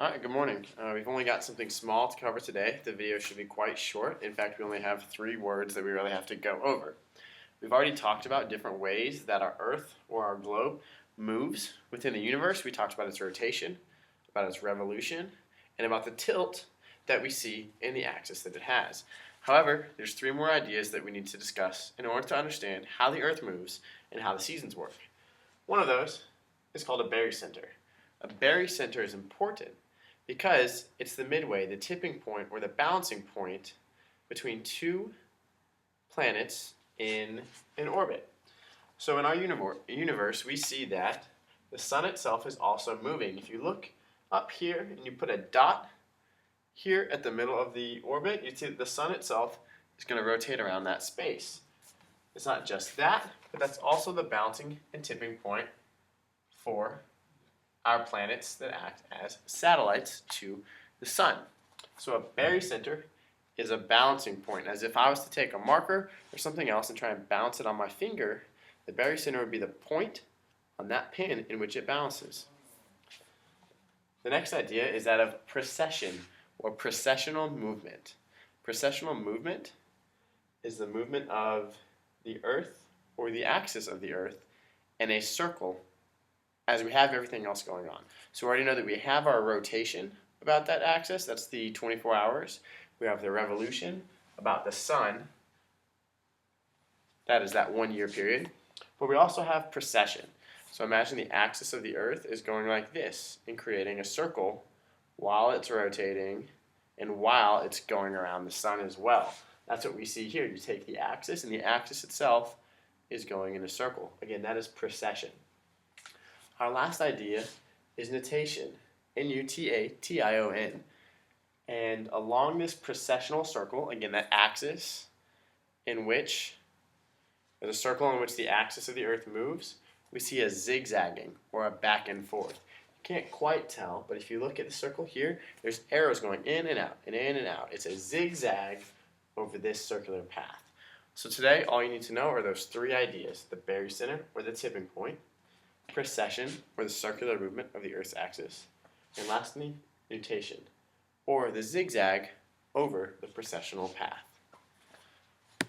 Alright, good morning. We've only got something small to cover today. The video should be quite short. In fact, we only have 3 words that we really have to go over. We've already talked about different ways that our Earth or our globe moves within the universe. We talked about its rotation, about its revolution, and about the tilt that we see in the axis that it has. However, there's 3 more ideas that we need to discuss in order to understand how the Earth moves and how the seasons work. One of those is called a barycenter. A barycenter is important because it's the midway, the tipping point, or the balancing point between 2 planets in an orbit. So in our universe, we see that the sun itself is also moving. If you look up here and you put a dot here at the middle of the orbit, you see that the sun itself is going to rotate around that space. It's not just that, but that's also the balancing and tipping point for our planets that act as satellites to the sun. So a barycenter is a balancing point. As if I was to take a marker or something else and try and balance it on my finger, the barycenter would be the point on that pin in which it balances. The next idea is that of precession or precessional movement. Precessional movement is the movement of the Earth or the axis of the Earth in a circle as we have everything else going on. So we already know that we have our rotation about that axis, that's the 24 hours. We have the revolution about the sun, that is that 1 year period. But we also have precession. So imagine the axis of the Earth is going like this and creating a circle while it's rotating and while it's going around the sun as well. That's what we see here. You take the axis and the axis itself is going in a circle. Again, that is precession. Our last idea is nutation, N-U-T-A-T-I-O-N. And along this precessional circle, again that axis in which, or the circle in which the axis of the Earth moves, we see a zigzagging or a back and forth. You can't quite tell, but if you look at the circle here, there's arrows going in and out and in and out. It's a zigzag over this circular path. So today, all you need to know are those 3 ideas: the barycenter or the tipping point, precession, or the circular movement of the Earth's axis, and lastly, nutation, or the zigzag over the precessional path.